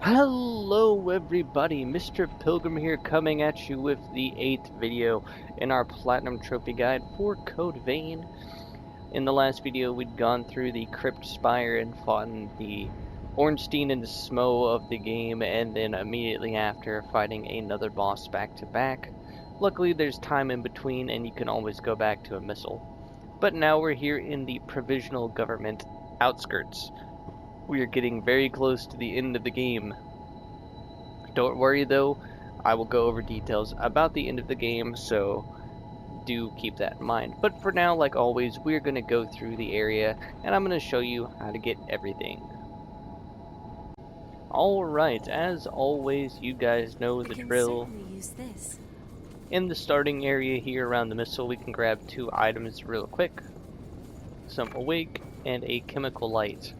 Hello everybody, Mr. Pilgrim here coming at you with the 8th video in our Platinum Trophy Guide for Code Vein. In the last video we'd gone through the Crypt Spire and fought in the Ornstein and Smo of the game, and then immediately after fighting another boss back to back. Luckily there's time in between and you can always go back to a missile. But now we're here in the Provisional Government outskirts. We are getting very close to the end of the game. Don't worry though, I will go over details about the end of the game, so do keep that in mind. But for now, like always, we're going to go through the area and I'm going to show you how to get everything. Alright, as always, you guys know the drill. In the starting area here around the missile, we can grab 2 items real quick. Some awake and a chemical light.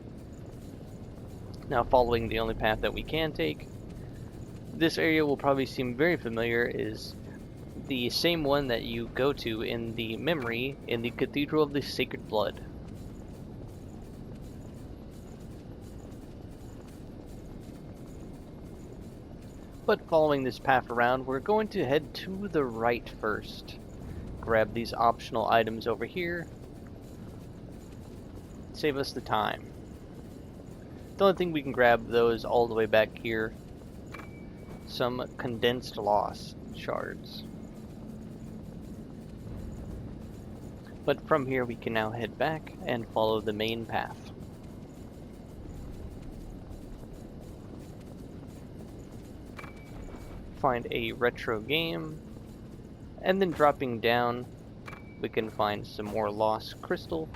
Now, following the only path that we can take, this area will probably seem very familiar, is the same one that you go to in the memory in the Cathedral of the Sacred Blood. But following this path around, we're going to head to the right first. Grab these optional items over here. Save us the time. The only thing we can grab though is all the way back here. Some condensed loss shards. But from here we can now head back and follow the main path. Find a retro game, and then dropping down we can find some more lost crystal.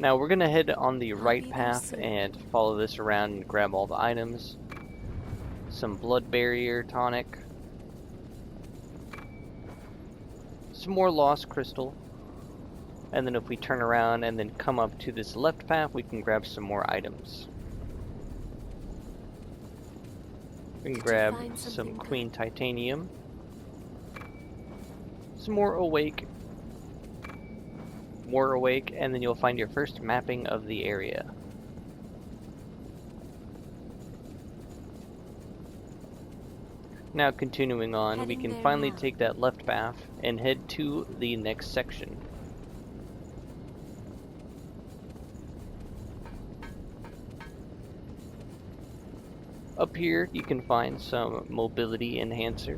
Now we're going to head on the right path and follow this around and grab all the items. Some blood barrier tonic. Some more lost crystal. And then if we turn around and then come up to this left path, we can grab some more items. We can grab some Queen Titanium. Some more awake. More awake, and then you'll find your first mapping of the area. Now continuing on, we can finally take that left path and head to the next section. Up here you can find some mobility enhancer.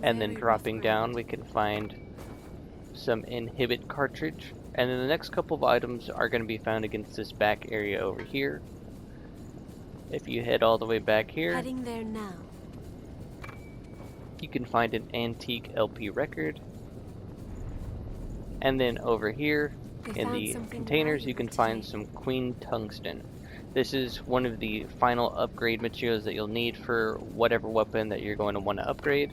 And then dropping down we can find some inhibit cartridge, and then the next couple of items are going to be found against this back area over here. If you head all the way back here, heading there now, you can find an antique LP record, and then over here in the containers you can find some Queen Tungsten. This is one of the final upgrade materials that you'll need for whatever weapon that you're going to want to upgrade.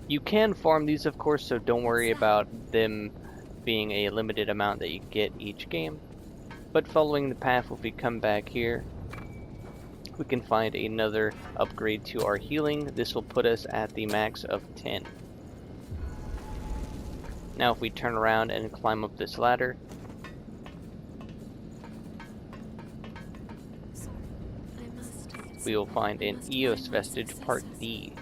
You can farm these, of course, so don't worry about them being a limited amount that you get each game. But following the path, if we come back here, we can find another upgrade to our healing. This will put us at the max of 10. Now if we turn around and climb up this ladder, we will find an EOS vestige part D.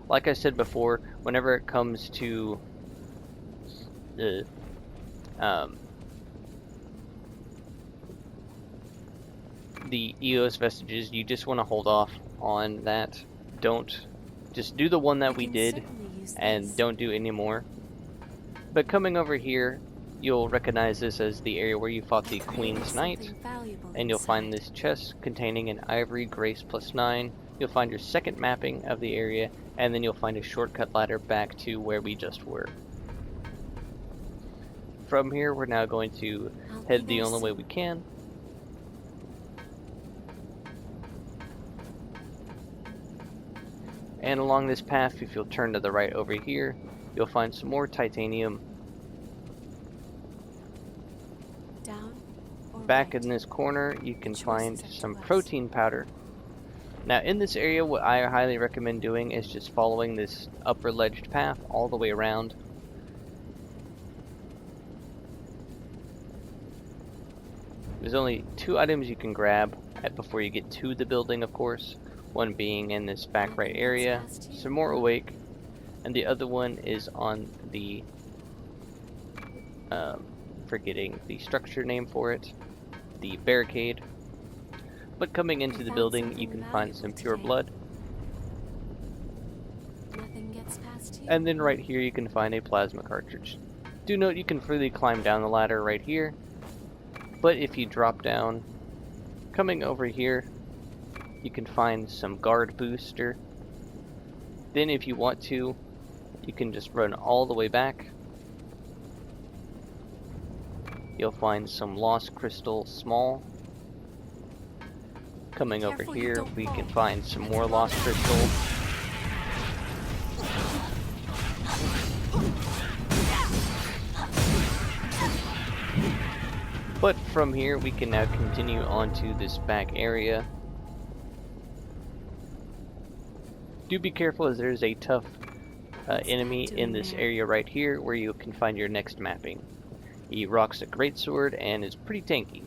Like I said before, whenever it comes to the EOS vestiges, you just want to hold off on that. Just do the one that we did and don't do any more. But coming over here, you'll recognize this as the area where you fought the Queen's Knight, and you'll find this chest containing an Ivory Grace +9. You'll find your second mapping of the area, and then you'll find a shortcut ladder back to where we just were. From here, we're now going to head the only way we can. And along this path, if you'll turn to the right over here, you'll find some more titanium. Back in this corner, you can find some protein powder. Now in this area, what I highly recommend doing is just following this upper ledged path all the way around. There's only 2 items you can grab before you get to the building, of course. One being in this back right area, some more awake, and the other one is on the, forgetting the structure name for it, the barricade. But coming into the building, you can find some pure blood. And then right here you can find a plasma cartridge. Do note you can freely climb down the ladder right here, but if you drop down, coming over here, you can find some guard booster. Then if you want to, you can just run all the way back. You'll find some lost crystal small. Coming over here, we can find some more lost crystal. But from here, we can now continue onto this back area. Do be careful, as there's a tough enemy in this area right here where you can find your next mapping. He rocks a greatsword and is pretty tanky.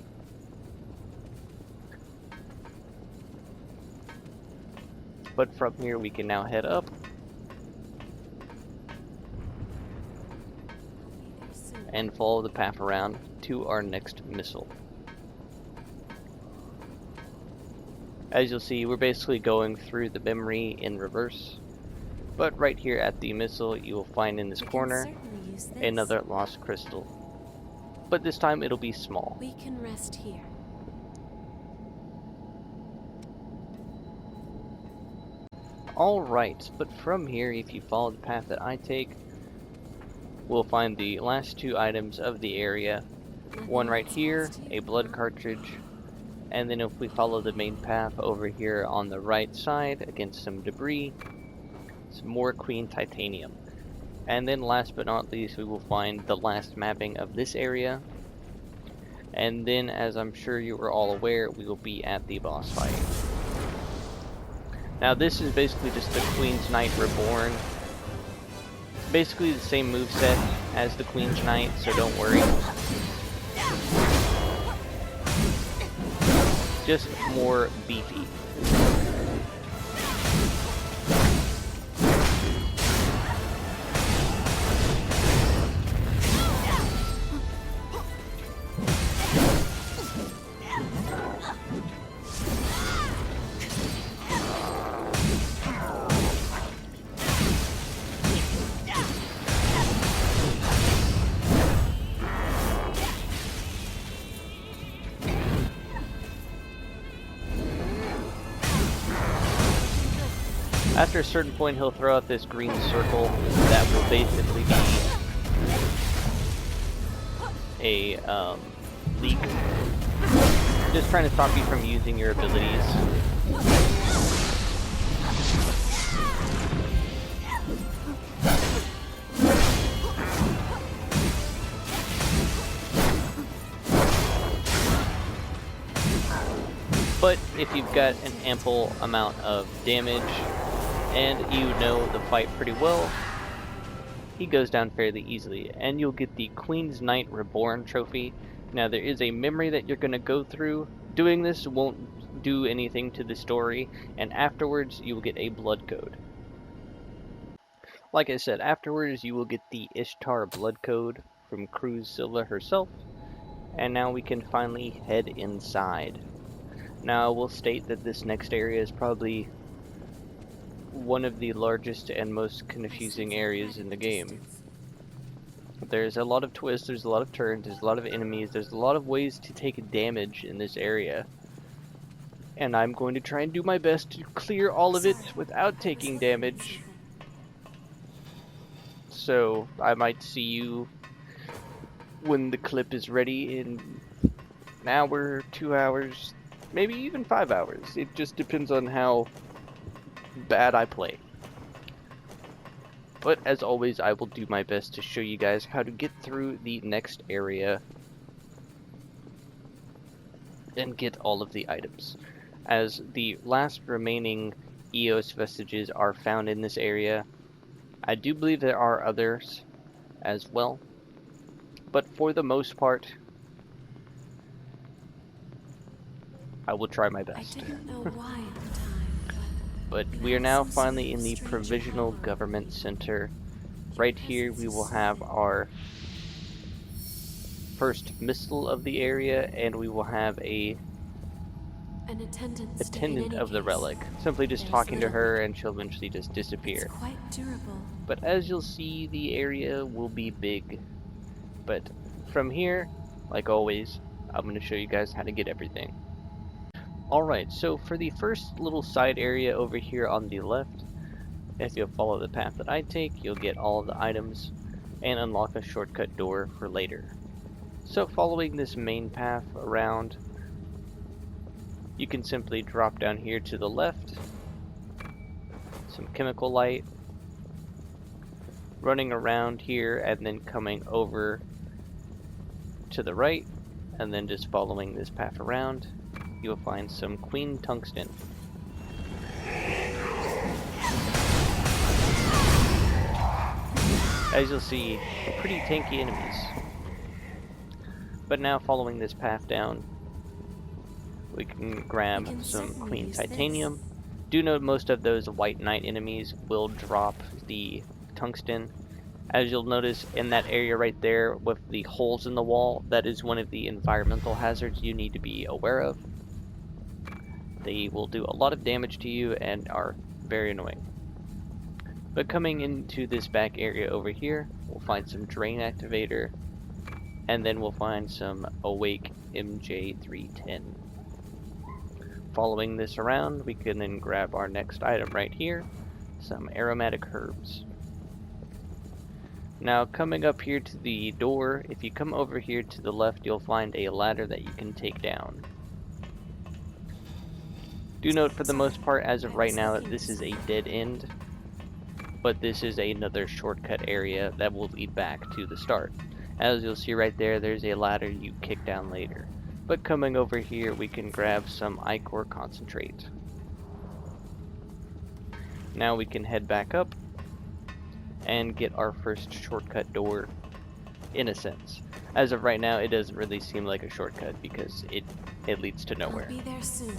But from here, we can now head up and follow the path around to our next missile. As you'll see, we're basically going through the memory in reverse, but right here at the missile you will find in this corner another lost crystal, but this time it'll be small. We can rest here. Alright, but from here, if you follow the path that I take, we'll find the last 2 items of the area. One right here, a blood cartridge, and then if we follow the main path over here on the right side against some debris, some more queen titanium. And then last but not least, we will find the last mapping of this area. And then, as I'm sure you are all aware, we will be at the boss fight. Now this is basically just the Queen's Knight Reborn. Basically the same moveset as the Queen's Knight, so don't worry. Just more beefy. After a certain point, he'll throw out this green circle that will basically be a leak, just trying to stop you from using your abilities. But if you've got an ample amount of damage and you know the fight pretty well, he goes down fairly easily, and you'll get the Queen's Knight Reborn trophy. Now there is a memory that you're going to go through. Doing this won't do anything to the story, and afterwards you will get a blood code. Like I said, afterwards you will get the Ishtar blood code from Cruzilla herself, and now we can finally head inside. Now I will state that this next area is probably one of the largest and most confusing areas in the game. There's a lot of twists, there's a lot of turns, there's a lot of enemies, there's a lot of ways to take damage in this area. And I'm going to try and do my best to clear all of it without taking damage. So I might see you when the clip is ready in an hour, 2 hours, maybe even 5 hours. It just depends on how bad I play. But as always, I will do my best to show you guys how to get through the next area and get all of the items, as the last remaining EOS vestiges are found in this area. I do believe there are others as well, but for the most part, I will try my I best. didn't know why at the time, But you we are had now some sort finally of in the strange Provisional power. Government Center. Your Right here presence we is will have soothing. our first missile of the area, and we will have a An attendant stay in attendant any of the case. relic. Simply just There's talking to little her we and she'll eventually just It's disappear. quite durable. But as you'll see, the area will be big. But from here, like always, I'm going to show you guys how to get everything. Alright, so for the first little side area over here on the left, if you'll follow the path that I take, you'll get all of the items and unlock a shortcut door for later. So following this main path around, you can simply drop down here to the left, some chemical light, running around here and then coming over to the right, and then just following this path around, you'll find some Queen Tungsten. As you'll see, pretty tanky enemies. But now following this path down, we can grab some Queen Titanium. Do note most of those White Knight enemies will drop the tungsten. As you'll notice in that area right there with the holes in the wall, that is one of the environmental hazards you need to be aware of. They will do a lot of damage to you and are very annoying. But coming into this back area over here, we'll find some Drain Activator, and then we'll find some Awake MJ310. Following this around, we can then grab our next item right here, some aromatic herbs. Now coming up here to the door, if you come over here to the left, you'll find a ladder that you can take down. Do note for the most part as of right now that this is a dead end, but this is another shortcut area that will lead back to the start. As you'll see right there, there's a ladder you kick down later. But coming over here, we can grab some Ichor Concentrate. Now we can head back up and get our first shortcut door, in a sense. As of right now, it doesn't really seem like a shortcut because it leads to nowhere. I'll be there soon.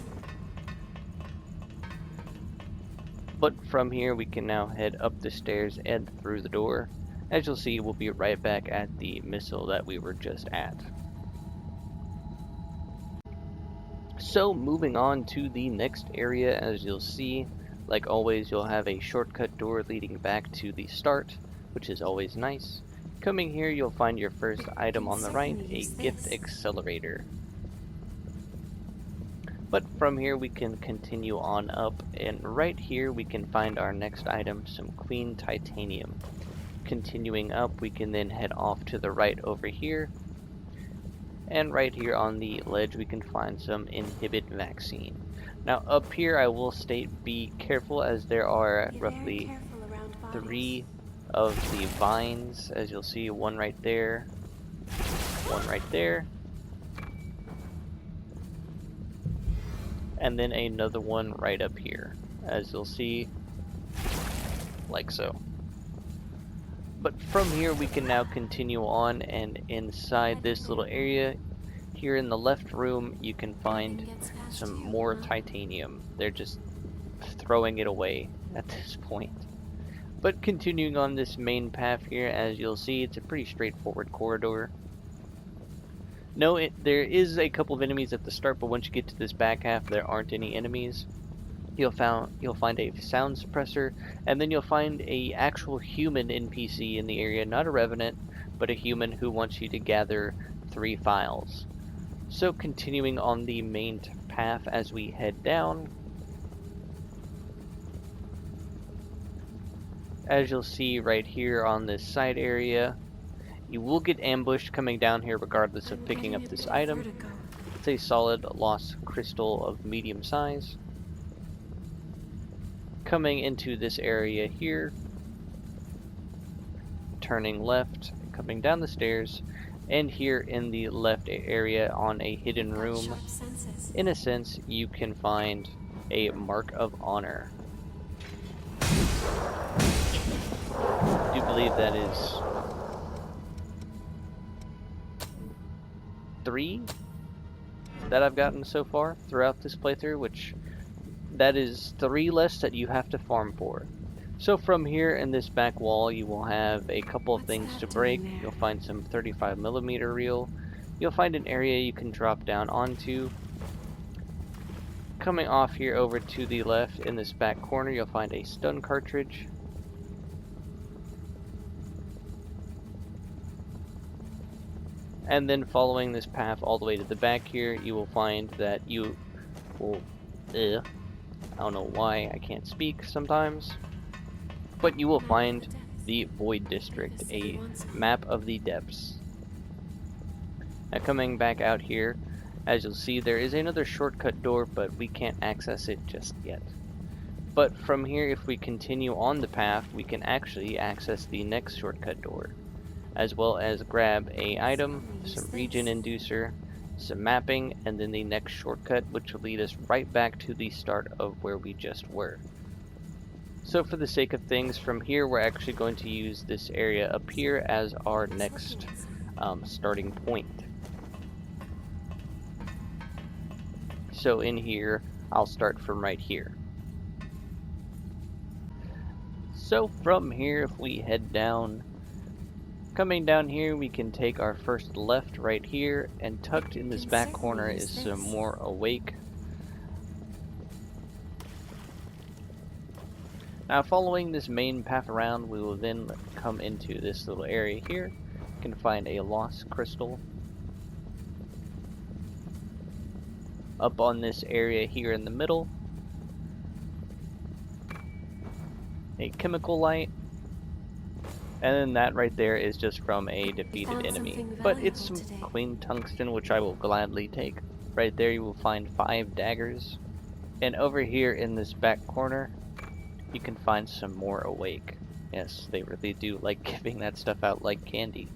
But from here, we can now head up the stairs and through the door. As you'll see, we'll be right back at the missile that we were just at. So moving on to the next area, as you'll see, like always, you'll have a shortcut door leading back to the start, which is always nice. Coming here, you'll find your first item on the right, a gift accelerator. But from here we can continue on up, and right here we can find our next item, some Queen Titanium. Continuing up, we can then head off to the right over here, and right here on the ledge we can find some Inhibit Vaccine. Now up here I will state be careful, as there are roughly 3 of the vines, as you'll see, one right there, one right there, and then another one right up here, as you'll see, like so. But from here we can now continue on, and inside this little area here in the left room you can find some more titanium. They're just throwing it away at this point. But continuing on this main path here, as you'll see, it's a pretty straightforward corridor. No, there is a couple of enemies at the start, but once you get to this back half there aren't any enemies. You'll find a sound suppressor, and then you'll find a actual human NPC in the area, not a revenant, but a human who wants you to gather 3 files. So continuing on the main path as we head down, as you'll see right here on this side area, you will get ambushed coming down here regardless of picking up this item. It's a solid lost crystal of medium size. Coming into this area here, turning left, coming down the stairs, and here in the left area on a hidden room, in a sense, you can find a Mark of Honor. I do believe that is 3. that I've gotten so far throughout this playthrough, which that is 3 less that you have to farm for. So from here in this back wall, you will have a couple of things to break. You'll find some 35mm reel. You'll find an area you can drop down onto. Coming off here over to the left in this back corner, you'll find a stun cartridge. And then following this path all the way to the back here, you will find that you will, I don't know why I can't speak sometimes, but you will find the Void District, a map of the depths. Now coming back out here, as you'll see, there is another shortcut door, but we can't access it just yet. But from here, if we continue on the path, we can actually access the next shortcut door, as well as grab a item, some region inducer, some mapping, and then the next shortcut, which will lead us right back to the start of where we just were. So for the sake of things, from here we're actually going to use this area up here as our next starting point. So in here, I'll start from right here. So from here, if we head down, coming down here, we can take our first left right here, and tucked in this back corner is some more awake. Now following this main path around, we will then come into this little area here. You can find a lost crystal. Up on this area here in the middle, a chemical light. And then that right there is just from a defeated enemy. But it's some clean tungsten, which I will gladly take. Right there you will find 5 daggers. And over here in this back corner, you can find some more awake. Yes, they really do like giving that stuff out like candy.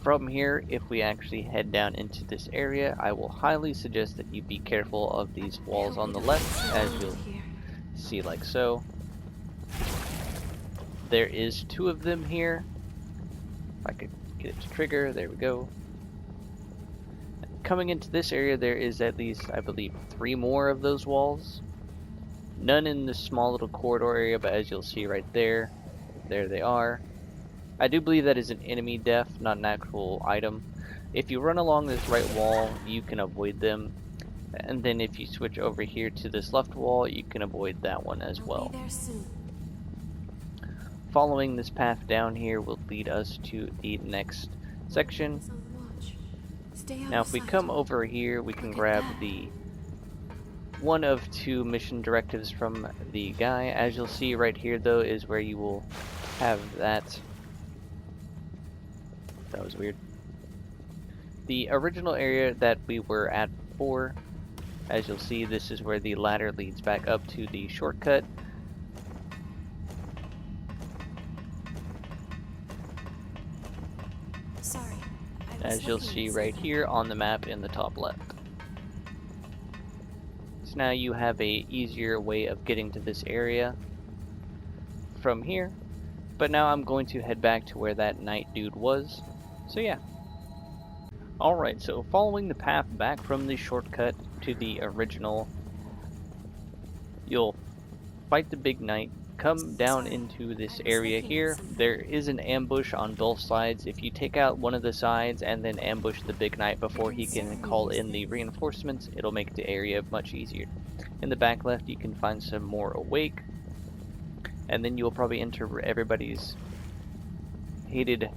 From here, if we actually head down into this area, I will highly suggest that you be careful of these walls on the left, as you'll see like so. There is 2 of them here. If I could get it to trigger, there we go. Coming into this area, there is at least, I believe, 3 more of those walls. None in this small little corridor area, but as you'll see right there, there they are. I do believe that is an enemy death, not an actual item. If you run along this right wall, you can avoid them. And then if you switch over here to this left wall, you can avoid that one as well. Following this path down here will lead us to the next section. Now if we come over here, we can grab the one of 2 mission directives from the guy. As you'll see right here though is where you will have that. That was weird. The original area that we were at before, as you'll see, this is where the ladder leads back up to the shortcut. As you'll see right here on the map in the top left. So now you have a easier way of getting to this area from here. But now I'm going to head back to where that knight dude was. So yeah. Alright, so following the path back from the shortcut to the original, you'll fight the big knight, come down into this area here. There is an ambush on both sides. If you take out one of the sides and then ambush the big knight before he can call in the reinforcements, it'll make the area much easier. In the back left you can find some more awake, and then you'll probably enter everybody's hated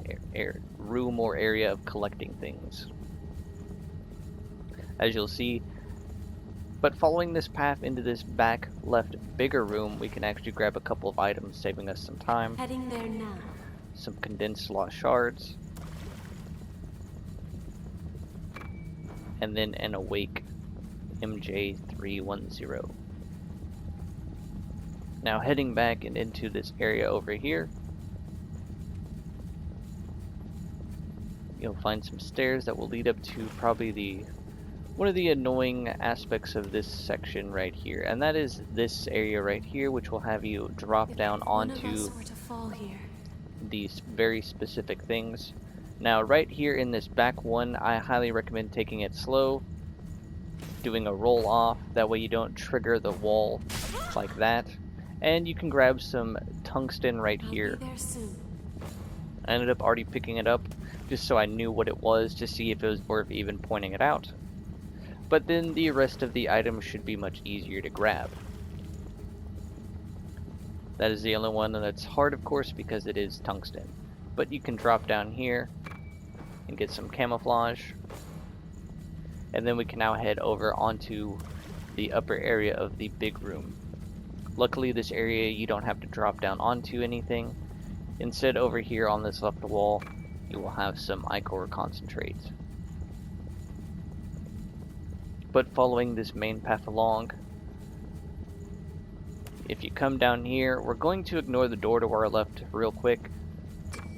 room or area of collecting things, as you'll see. But following this path into this back left bigger room, we can actually grab a couple of items, saving us some time. Heading there now. Some condensed lost shards, and then an awake MJ310. Now heading back and into this area over here, you'll find some stairs that will lead up to probably one of the annoying aspects of this section right here, and that is this area right here, which will have you drop down onto these very specific things. Now right here in this back one, I highly recommend taking it slow, doing a roll off, that way you don't trigger the wall like that. And you can grab some tungsten right here. I'll be there soon. I ended up already picking it up just so I knew what it was, to see if it was worth even pointing it out. But then the rest of the items should be much easier to grab. That is the only one that's hard, of course, because it is tungsten. But you can drop down here and get some camouflage. And then we can now head over onto the upper area of the big room. Luckily, this area you don't have to drop down onto anything. Instead, over here on this left wall, you will have some ichor concentrate. But following this main path along, if you come down here, we're going to ignore the door to our left real quick.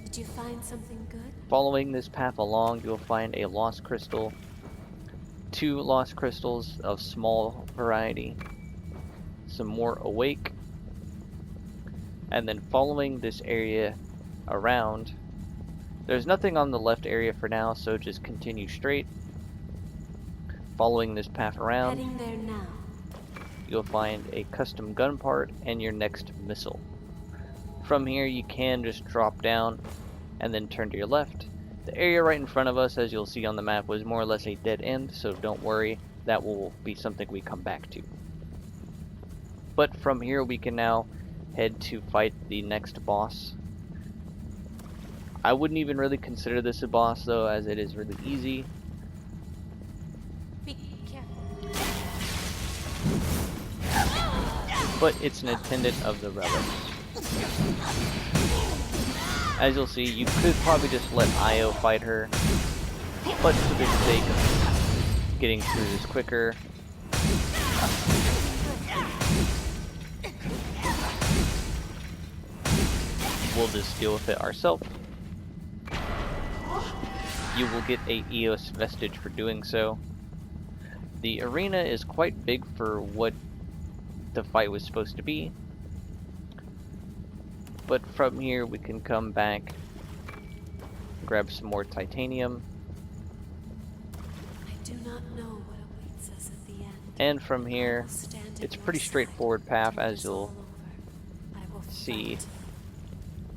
Did you find something good? Following this path along, you'll find a lost crystal, 2 lost crystals of small variety, some more awake, and then following this area around, there's nothing on the left area for now, so just continue straight. Following this path around, Heading there now. you'll find a custom gun part and your next missile. From here you can just drop down and then turn to your left. The area right in front of us, as you'll see on the map, was more or less a dead end, so don't worry, that will be something we come back to. But from here we can now head to fight the next boss. I wouldn't even really consider this a boss though, as it is really easy. Be careful. But it's an attendant of the relics. As you'll see, you could probably just let Io fight her, but for the sake of getting through this quicker, we'll just deal with it ourselves. You will get a EOS vestige for doing so. The arena is quite big for what the fight was supposed to be, but from here we can come back, grab some more titanium, I do not know what awaits us at the end. and from here I will stand at it's a your pretty side straightforward path, until as it's all you'll over. I will see. fight.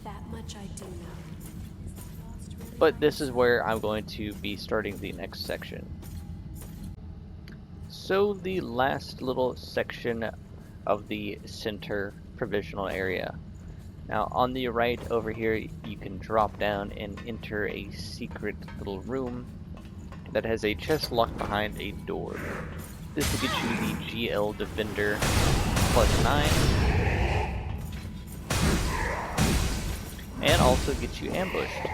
That much I do know. But this is where I'm going to be starting the next section. So the last little section of the center provisional area. Now on the right over here you can drop down and enter a secret little room that has a chest locked behind a door. This will get you the GL Defender +9 and also get you ambushed.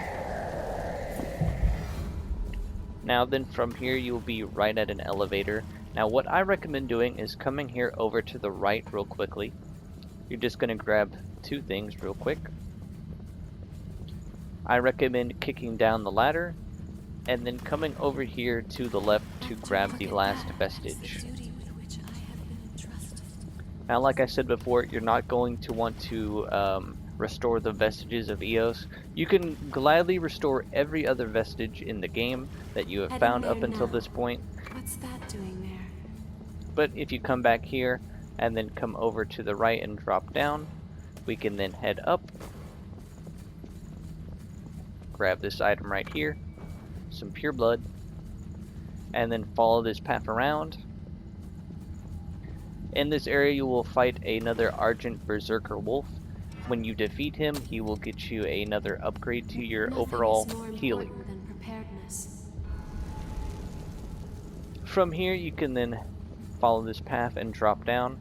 Now then from here you'll be right at an elevator. Now what I recommend doing is coming here over to the right real quickly. You're just going to grab 2 things real quick. I recommend kicking down the ladder and then coming over here to the left to grab the last vestige. Now like I said before, you're not going to want to restore the vestiges of Eos. You can gladly restore every other vestige in the game that you have found up until this point. What's that doing there? But if you come back here and then come over to the right and drop down, we can then head up, grab this item right here, some pure blood, and then follow this path around. In this area you will fight another Argent Berserker Wolf. When you defeat him, he will get you another upgrade to your Nothing overall is more healing. important than preparedness. From here you can then follow this path and drop down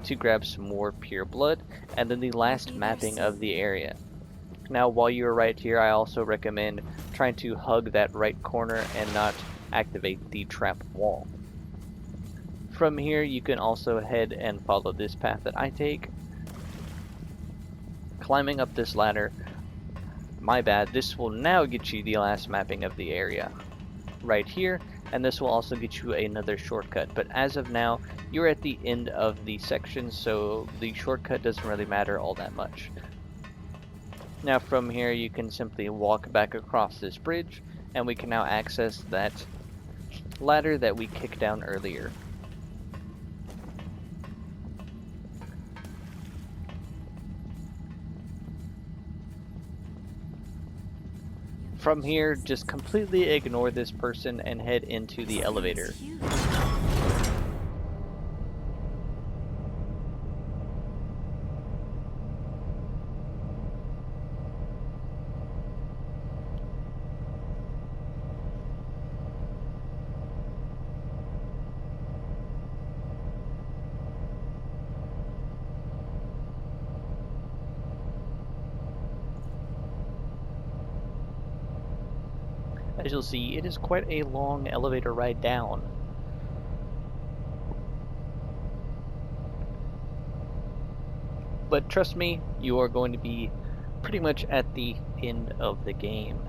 to grab some more pure blood, and then the last mapping of the area. Now while you're right here, I also recommend trying to hug that right corner and not activate the trap wall. From here you can also head and follow this path that I take. Climbing up this ladder, my bad, this will now get you the last mapping of the area right here, and this will also get you another shortcut, but as of now you're at the end of the section, so the shortcut doesn't really matter all that much. Now from here you can simply walk back across this bridge, and we can now access that ladder that we kicked down earlier. From here, just completely ignore this person and head into the elevator. Huge. As you'll see, it is quite a long elevator ride down. But trust me, you are going to be pretty much at the end of the game.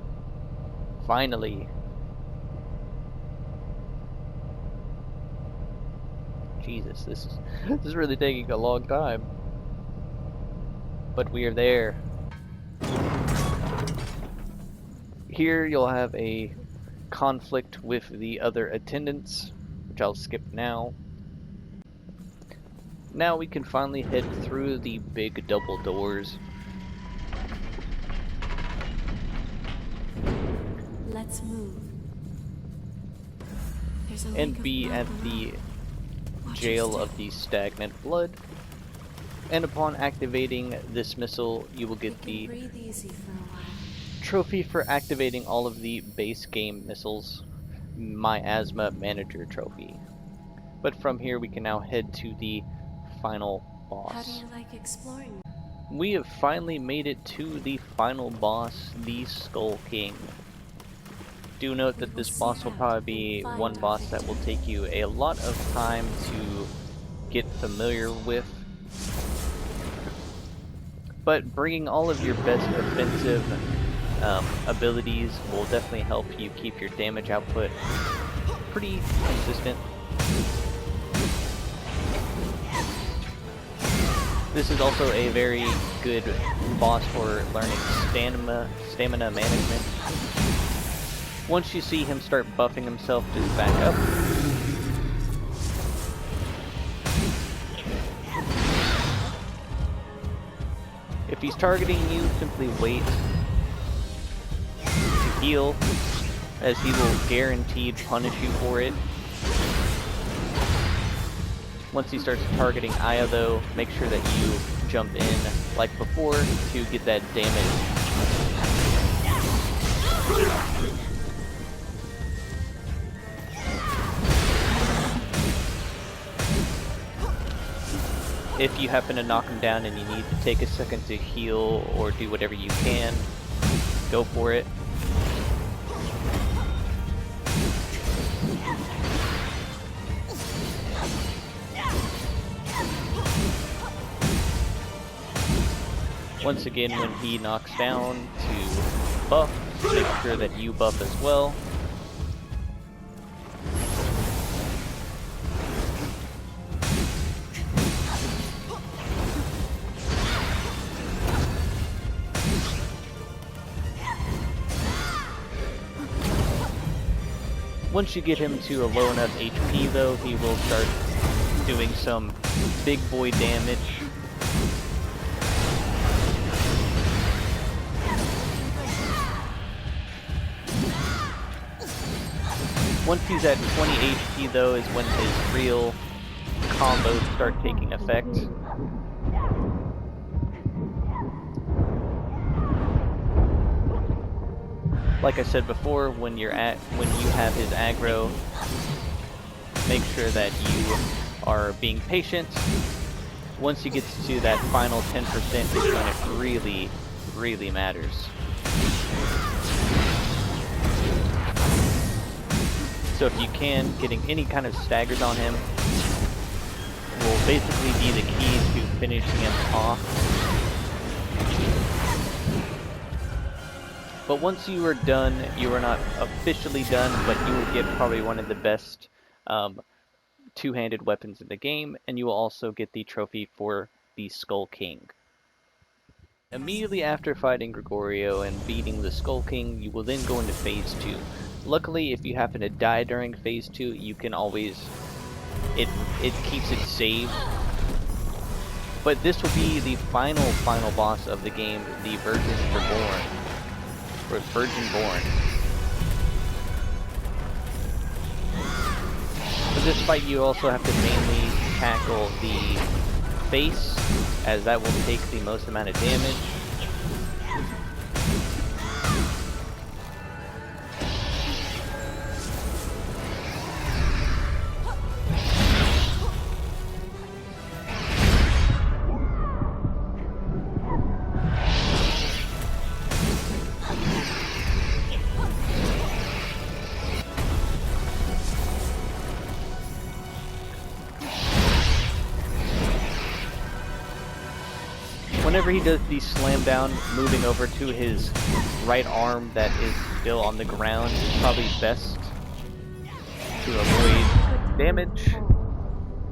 Finally. Jesus, this is really taking a long time. But we are there. Here you'll have a conflict with the other attendants, which I'll skip now. Now we can finally head through the big double doors. Let's move. There's a And lake of be blood at the below. Watch jail your of step. the stagnant blood. And upon activating this missile, you will You get can the breathe easy for a while. trophy for activating all of the base game missiles, My Asthma Manager trophy. But from here we can now head to the final How do boss. you like exploring? We have finally made it to the final boss, the Skull King. Do note that this boss will probably be one boss that will take you a lot of time to get familiar with. But bringing all of your best offensive abilities will definitely help you keep your damage output pretty consistent. This is also a very good boss for learning stamina management. Once you see him start buffing himself, just back up. If he's targeting you, simply wait to heal, as he will guaranteed punish you for it. Once he starts targeting Aya though, make sure that you jump in like before to get that damage. If you happen to knock him down and you need to take a second to heal or do whatever you can, go for it. Once again, when he knocks down, to buff, make sure that you buff as well. Once you get him to a low enough HP though, he will start doing some big boy damage. Once he's at 20 HP though is when his real combos start taking effect. Like I said before, when you have his aggro, make sure that you are being patient. Once he gets to that final 10% is when it really matters. So if you can, getting any kind of staggers on him will basically be the key to finishing him off. But once you are done, you are not officially done, but you will get probably one of the best two-handed weapons in the game, and you will also get the trophy for the Skull King. immediately after fighting Gregorio and beating the Skull King, you will then go into Phase 2. Luckily, if you happen to die during Phase 2, you can always... It keeps it saved. But this will be the final boss of the game, the Virgin Reborn. Or Virgin Born. For this fight, you also have to mainly tackle the face, as that will take the most amount of damage. Whenever he does the slam down, moving over to his right arm that is still on the ground is probably best to avoid damage,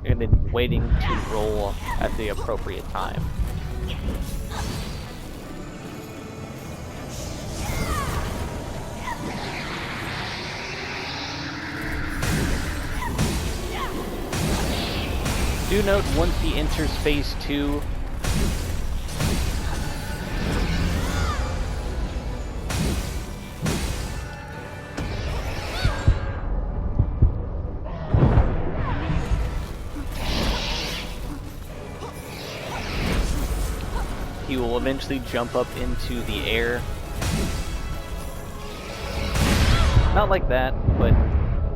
and then waiting to roll at the appropriate time. Do note, once he enters Phase 2, he will eventually jump up into the air. Not like that, but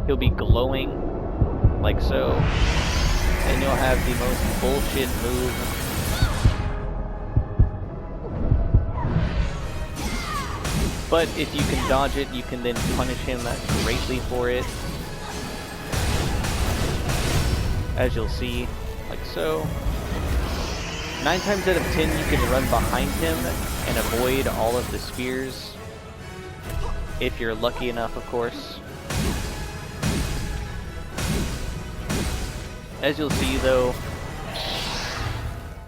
he'll be glowing, like so. And you'll have the most bullshit move. But if you can dodge it, you can then punish him greatly for it. As you'll see, like so. 9 times out of 10 you can run behind him and avoid all of the spears. If you're lucky enough, of course. As you'll see though,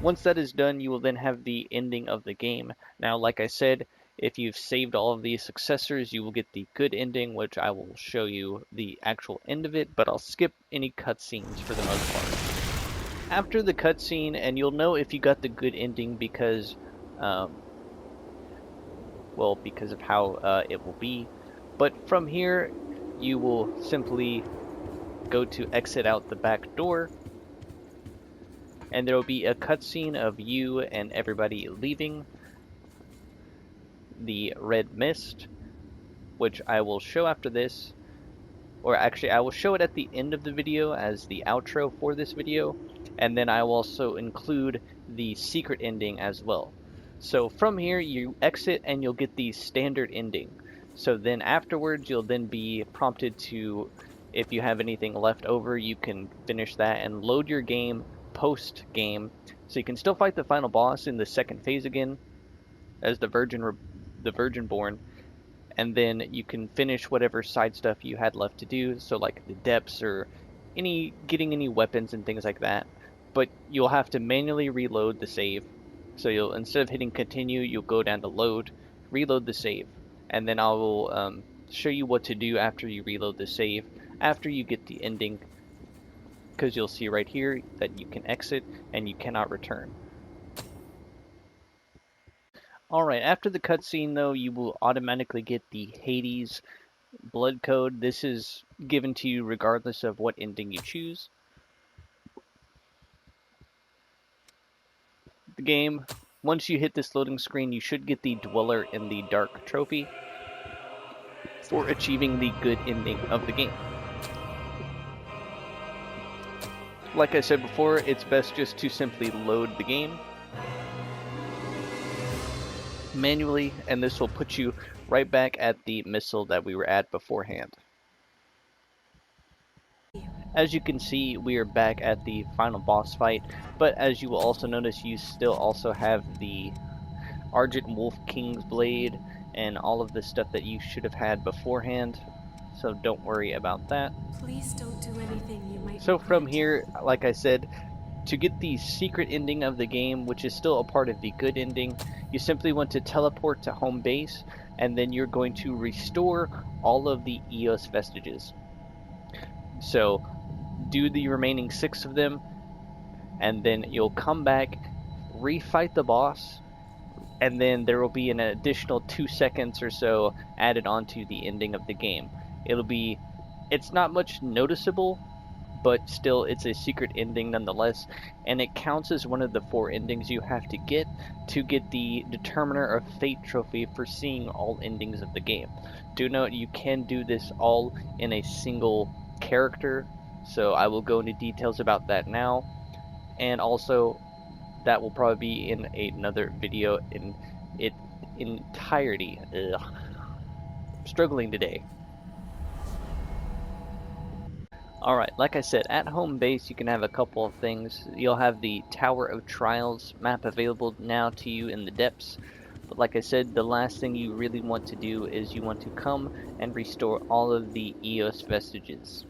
once that is done, you will then have the ending of the game. Now, like I said, if you've saved all of these successors, you will get the good ending, which I will show you the actual end of it, but I'll skip any cutscenes for the most part. After the cutscene, and you'll know if you got the good ending because, well, because of how it will be. But from here, you will simply go to exit out the back door, and there will be a cutscene of you and everybody leaving the red mist, which I will show after this, or actually I will show it at the end of the video as the outro for this video, and then I will also include the secret ending as well. So from here you exit and you'll get the standard ending. So then afterwards you'll then be prompted to, if you have anything left over, you can finish that and load your game post game, so you can still fight the final boss in the second phase again as the Virgin Born, and then you can finish whatever side stuff you had left to do, so like the depths or getting any weapons and things like that. But you'll have to manually reload the save. So you'll, instead of hitting continue, you'll go down to load, reload the save, and then I will show you what to do after you reload the save, after you get the ending, because you'll see right here that you can exit and you cannot return. Alright, after the cutscene though, you will automatically get the Hades blood code. This is given to you regardless of what ending you choose. The game, once you hit this loading screen, you should get the Dweller in the Dark trophy for achieving the good ending of the game. Like I said before, it's best just to simply load the game manually, and this will put you right back at the missile that we were at beforehand. As you can see, we are back at the final boss fight, but as you will also notice, you still also have the Argent Wolf King's Blade and all of the stuff that you should have had beforehand, so don't worry about that. Please don't do anything you might So from regret. here, like I said, To get the secret ending of the game, which is still a part of the good ending, you simply want to teleport to home base, and then you're going to restore all of the EOS vestiges. So do the remaining 6 of them, and then you'll come back, refight the boss, and then there will be an additional 2 seconds or so added onto the ending of the game. It's not much noticeable, but still it's a secret ending nonetheless, and it counts as one of the 4 endings you have to get the Determiner of Fate trophy for seeing all endings of the game. Do note you can do this all in a single character, so I will go into details about that now, and also that will probably be in another video in its entirety. Ugh. I'm struggling today. Alright, like I said, at home base you can have a couple of things. You'll have the Tower of Trials map available now to you in the depths. But like I said, the last thing you really want to do is you want to come and restore all of the EOS vestiges.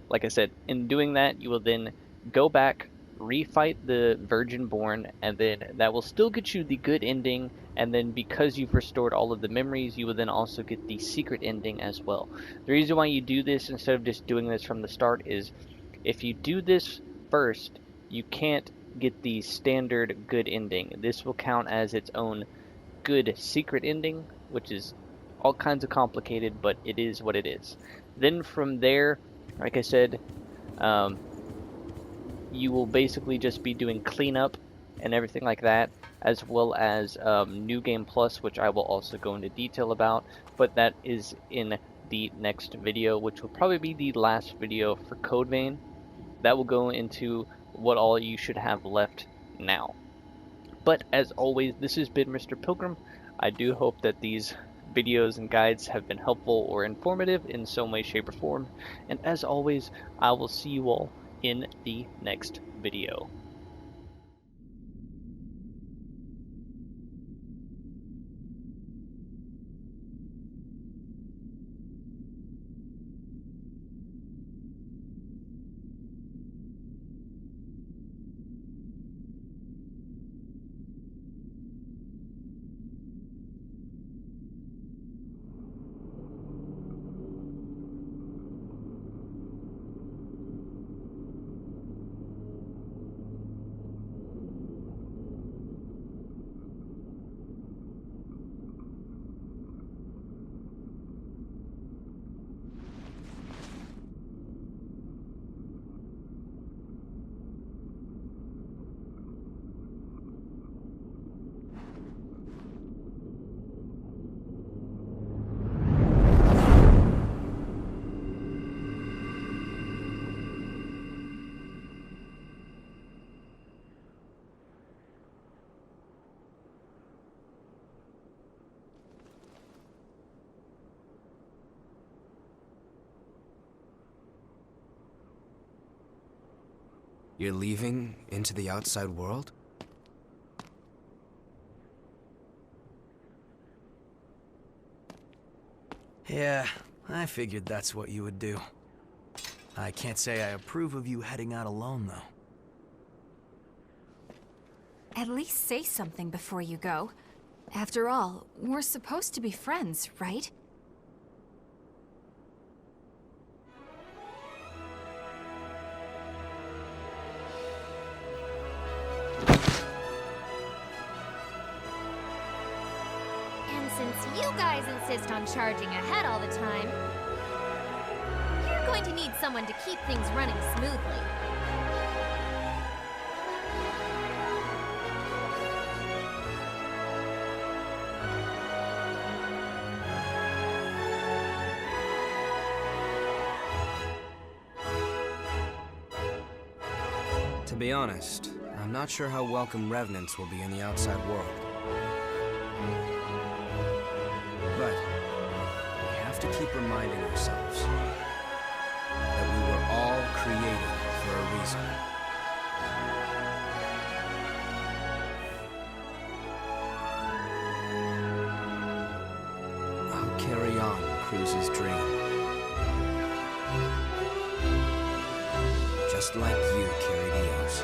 Like I said, in doing that, you will then go back, refight the Virgin Born, and then that will still get you the good ending, and then because you've restored all of the memories, you will then also get the secret ending as well. The reason why you do this instead of just doing this from the start is if you do this first, you can't get the standard good ending. This will count as its own good secret ending, which is all kinds of complicated, but it is what it is. Then from there, like I said, you will basically just be doing cleanup and everything like that, as well as New Game Plus, which I will also go into detail about, but that is in the next video, which will probably be the last video for Code Vein. That will go into what all you should have left now. But as always, this has been Mr. Pilgrim. I do hope that these videos and guides have been helpful or informative in some way, shape, or form. And as always, I will see you all in the next video. You're leaving into the outside world? Yeah, I figured that's what you would do. I can't say I approve of you heading out alone, though. At least say something before you go. After all, we're supposed to be friends, right? And since you guys insist on charging ahead all the time, you're going to need someone to keep things running smoothly. To be honest, I'm not sure how welcome revenants will be in the outside world. But we have to keep reminding ourselves that we were all created for a reason. I'll carry on Cruz's dream. just like you carried Eos.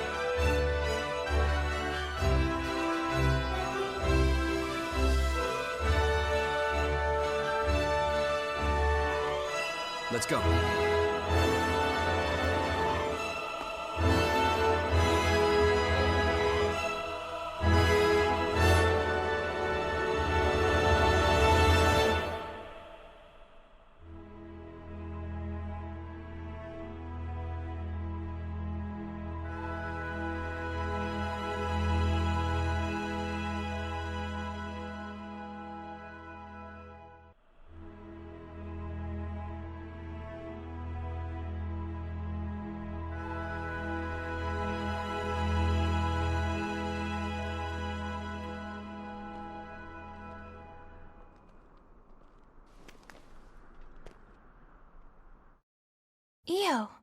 Let's go. Eo.